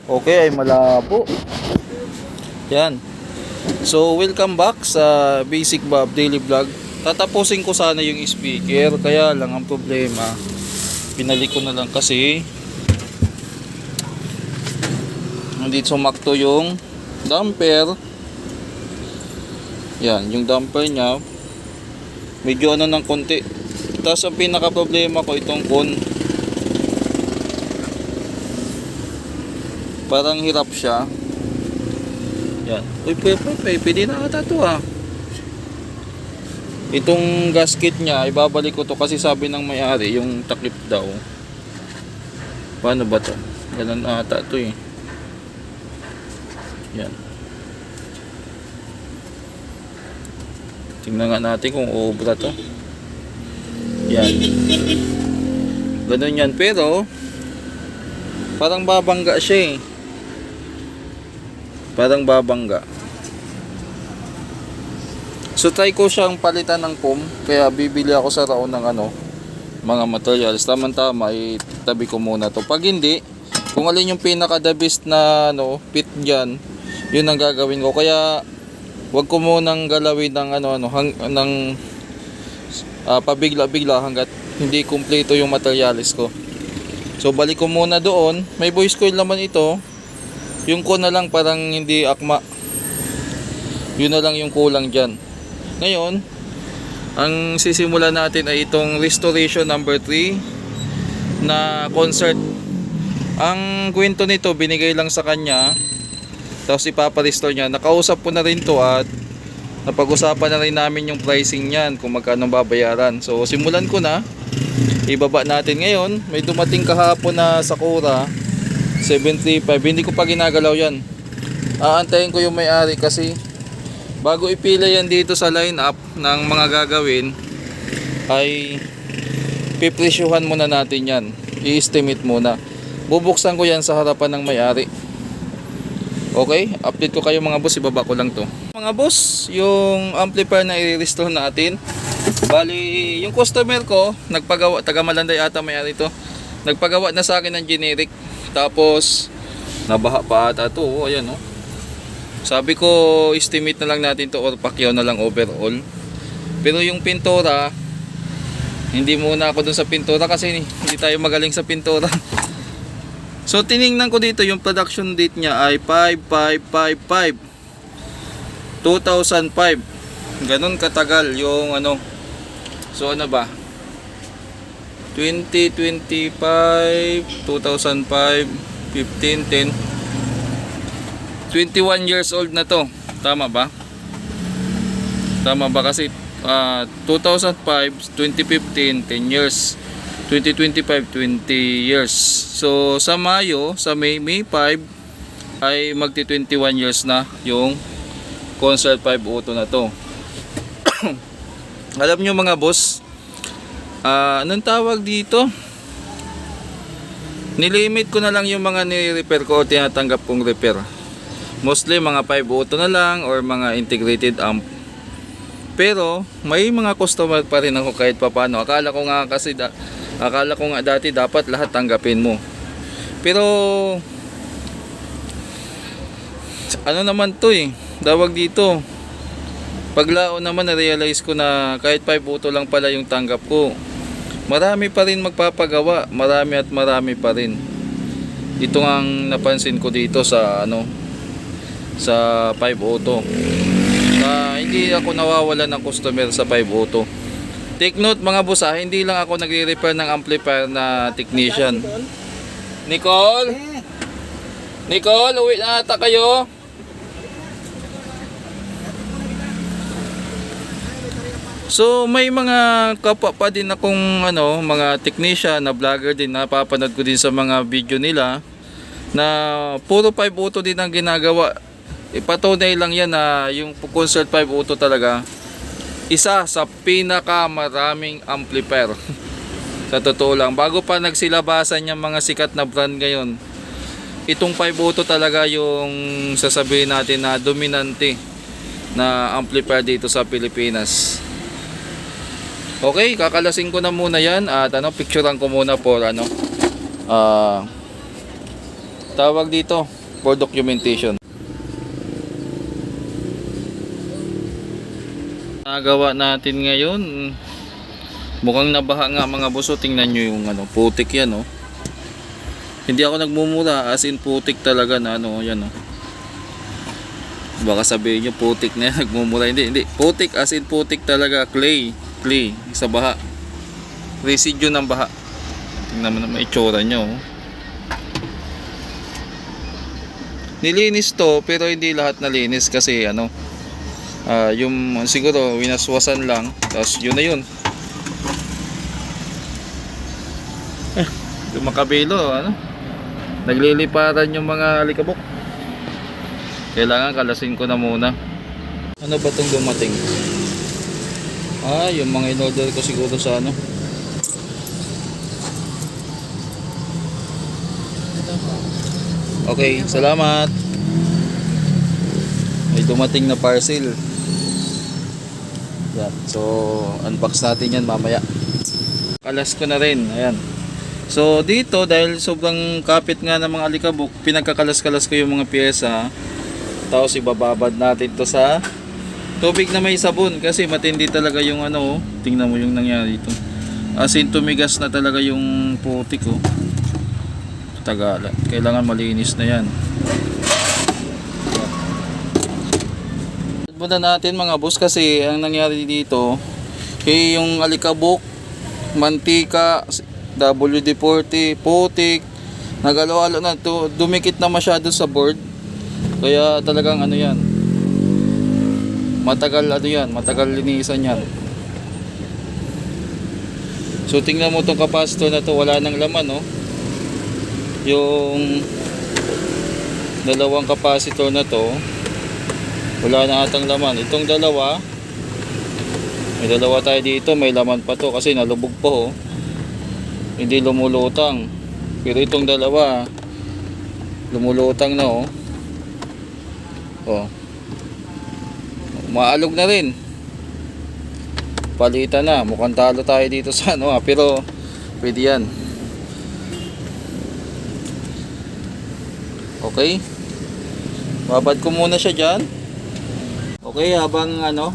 Okay, ay malabo. Yan. So, welcome back sa Basic Bob Daily Vlog. Tatapusin ko sana yung speaker, kaya lang ang problema, pinalik ko na lang kasi hindi sumakto yung damper. Yan, yung damper niya medyo ano ng konti. Tapos ang pinaka problema ko itong con. Parang hirap siya. Yan. Uy, pwede na ata to ah. Itong gasket niya, ibabalik ko to kasi sabi ng may-ari, yung takip daw. Paano ba to? Ganun ata to eh. Yan. Tingnan nga natin kung uubra to. Yan. Ganun yan. Pero, parang babangga siya eh. Parang babangga. So try ko siyang palitan ng foam, kaya bibili ako sa raon ng mga materials. Tama-tama itabi ko muna to. Pag hindi, kung alin yung pinaka the best na fit diyan, yun ang gagawin ko. Kaya wag ko munang galawin ng pabigla-bigla hangga't hindi kumpleto yung materials ko. So balik ko muna doon. May voice coil naman ito. Yung ko na lang parang hindi akma. Yun na lang yung kulang dyan. Ngayon, ang sisimula natin ay itong restoration number 3 na concert. Ang kwento nito binigay lang sa kanya, tapos ipaparestore niya. Nakausap ko na rin to at napag-usapan na rin namin yung pricing niyan, kung magkano babayaran. So simulan ko na. Ibaba natin ngayon. May dumating kahapon na Sakura 735. Hindi ko pa ginagalaw yan. Aantayin ko yung may-ari kasi bago ipila yan dito sa line up ng mga gagawin ay pipresyuhan muna natin yan. I-estimate muna. Bubuksan ko yan sa harapan ng may-ari. Okay? Update ko kayo mga boss. Ibaba ko lang to. Mga boss, yung amplifier na i-restore natin. Bali, yung customer ko nagpagawa, taga Malanday ata may-ari to. Nagpagawa na sa akin ng generic. Tapos nabaha pa ata to. Ayan oh. Sabi ko estimate na lang natin to or pakyaw na lang overall. Pero yung pintura, hindi muna ako dun sa pintura kasi hindi tayo magaling sa pintura. So tiningnan ko dito yung production date niya ay 5555 2005. Ganun katagal yung So ano ba? 2025, 2005, 15, 10, 21 years old na to. Tama ba? Tama ba kasi 2005, 2015, 10 years. 2025, 20 years. So sa Mayo, sa May 5 ay magti 21 years na yung Concert 5 Auto na to. Alam nyo mga boss, anong tawag dito? Nilimit ko na lang yung mga ni-repair ko o tinatanggap kong repair. Mostly mga 5 auto na lang or mga integrated amp. Pero may mga customer pa rin ako kahit papano. Akala ko nga dati dapat lahat tanggapin mo. Pero ano naman to eh, tawag dito. Paglao naman na-realize ko na kahit 5 auto lang pala yung tanggap ko. Marami pa rin magpapagawa, marami pa rin. Ito ang napansin ko dito sa sa 5 auto. Na hindi ako nawawalan ng customer sa 5 auto. Take note mga boss hindi lang ako nagre-repair ng amplifier na technician. Nicole? Nicole, uwi na ata kayo. So may mga kapwa pa din akong mga technician na vlogger din, napapanood ko din sa mga video nila na puro 5 auto din ang ginagawa. Ipatunay lang yan na yung Concert 5 Auto talaga isa sa pinakamaraming amplifier. Sa totoo lang, bago pa nagsilabasan yung mga sikat na brand ngayon, itong 5 Auto talaga yung sasabihin natin na dominante na amplifier dito sa Pilipinas. Okay, kakalasin ko na muna yan at picturean ko muna for Tawag dito for documentation. Nagawa natin ngayon, mukhang nabaha nga mga boss. Tingnan nyo yung ano, putik yan, oh. Hindi ako nagmumura, as in putik talaga na ano, yan, oh. Baka sabihin nyo putik na yan, nagmumura. Hindi, putik, as in putik talaga. Clay sa baha, residue ng baha. Tingnan mo naman itsura nyo, oh. Nilinis to, pero hindi lahat nalinis kasi ano, yung siguro winaswasan lang, tapos yun na yun. Yung makabilo, ano, nagliliparan yung mga alikabok. Kailangan kalasin ko na muna. Ano ba itong dumating? Yung mga in-order ko siguro sa ano. Okay, salamat. May dumating na parcel. Yan. So, unbox natin yan mamaya. Kalas ko na rin. Ayan. So, dito dahil sobrang kapit nga ng mga alikabok, pinagkakalas-kalas ko yung mga pyesa. Tapos ibababad natin to sa tubig na may sabon kasi matindi talaga yung ano, oh. Tingnan mo yung nangyari dito. As in tumigas na talaga yung putik, oh. Tagala. Kailangan malinis na yan. Muna natin mga boss kasi ang nangyari dito yung alikabok, mantika, WD-40, putik, nagalo-alo na to, dumikit na masyado sa board. Kaya talagang ano yan, matagal linisan yan. So tingnan mo tong capacitor na to, wala nang laman, no? Yung dalawang capacitor na to, wala na atang laman. Itong dalawa, may dalawa tayo dito, may laman pa to kasi nalubog pa, oh. Hindi lumulutang. Pero itong dalawa lumulutang na, oh. Oh. Maalog na rin. Palitan na. Mukhang talo tayo dito sa ano, pero pwede yan. Okay. Babad ko muna siya dyan. Okay, habang ano,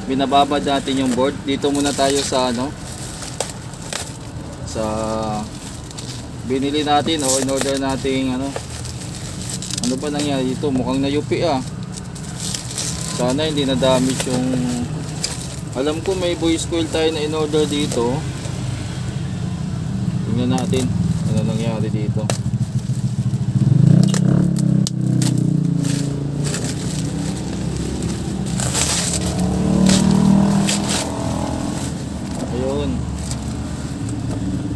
binababad natin yung board, dito muna tayo sa ano, sa binili natin o in order nating ano ba nangyari dito. Mukhang nayupi, sana hindi na damage yung, alam ko may voice coil tayo na in order dito. Tingnan natin ano nangyari dito.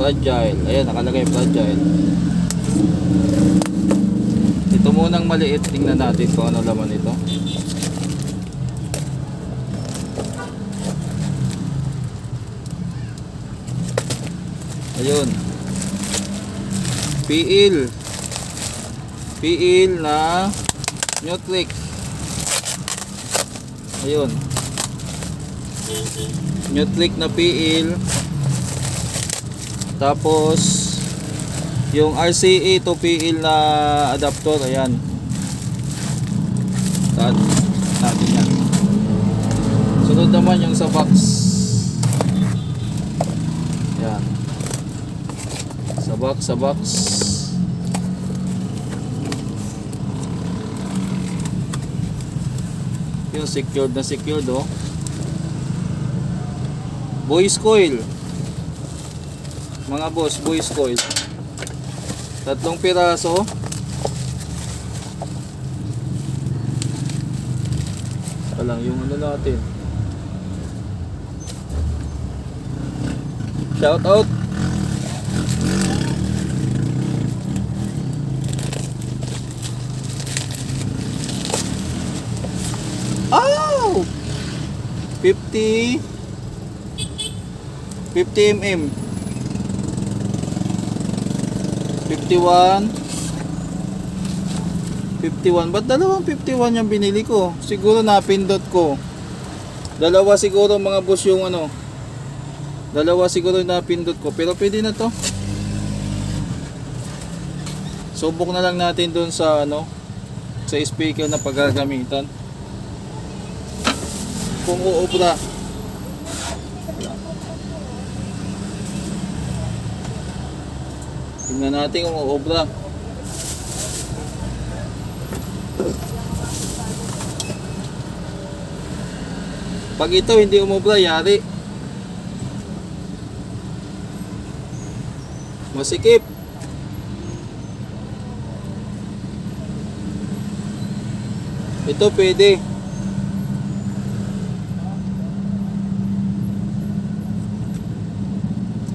Fragile. Ayan, nakalagay fragile. Ito munang maliit. Tingnan natin kung ano laman ito. Ayun. PL na Nutric. Ayun. Nutric na PL. Tapos yung RCA to PL na adapter, ayan. Natin yan. Sunod naman yung sa box. Ayan. Sa box. Yung secured na secured, oh. Voice coil. Mga boss, voice coil. 3 piraso. Saka lang yung ano natin. Shout out. Oh! 50 mm. 51. Ba't dalawang 51 yung binili ko? Siguro napindot ko. Dalawa siguro mga boss yung ano. Dalawa siguro napindot ko. Pero pwede na to. Subok na lang natin doon sa ano, sa speaker na paggagamitan. Kung uubra. Tingnan natin kung uubra. Pag ito hindi umubra, yari. Masikip. Ito pwede.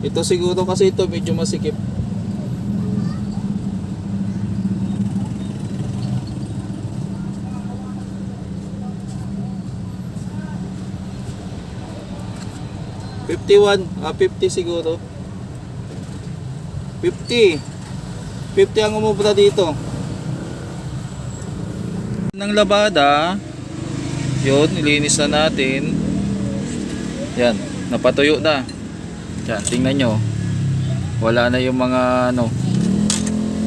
Ito siguro kasi ito medyo masikip. $51, 50 siguro. 50 ang umubra dito. Ng labada, yun, nilinis na natin. Yan, napatuyo na. Yan, tingnan nyo. Wala na yung mga ano,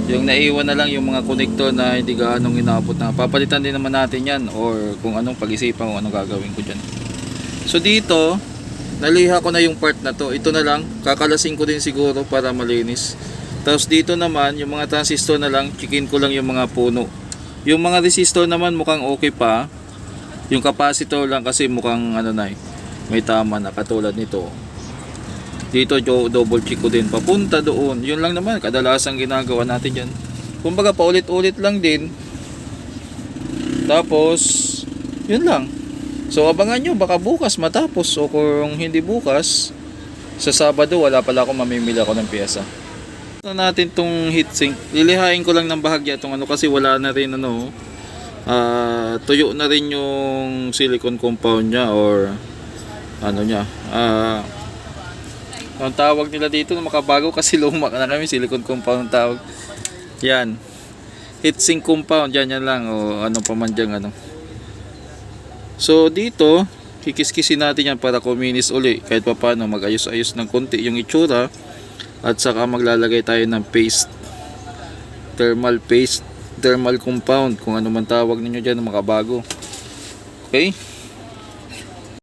yung naiwan na lang yung mga connector na hindi gaanong inabot na. Papalitan din naman natin yan, or kung anong pag-isipan kung anong gagawin ko dyan. So dito, naliha ko na yung part na to. Ito na lang, kakalasin ko din siguro para malinis. Tapos dito naman, yung mga transistor na lang, chikin ko lang yung mga puno. Yung mga resistor naman mukhang okay pa. Yung capacitor lang kasi mukhang ano na may tama na katulad nito. Dito double check ko din papunta doon. Yun lang naman kadalasang ginagawa natin dyan. Kumbaga paulit-ulit lang din. Tapos yun lang. So abangan nyo, baka bukas matapos. O kung hindi bukas, sa Sabado wala pala akong mamimili ako ng pyesa. Ito natin tong heatsink. Lilihain ko lang ng bahagya itong ano kasi wala na rin ano. Tuyo na rin yung silicone compound niya or ano niya. Ang tawag nila dito na makabago kasi luma na kami, silicone compound ang tawag. Yan. Heatsink compound, yan lang o ano pa man dyan ano. So dito, kikiskisin natin yan para kuminis uli kahit pa paano mag-ayos-ayos ng konti yung itsura. At saka maglalagay tayo ng paste, thermal paste, thermal compound, kung ano man tawag ninyo dyan, makabago. Okay?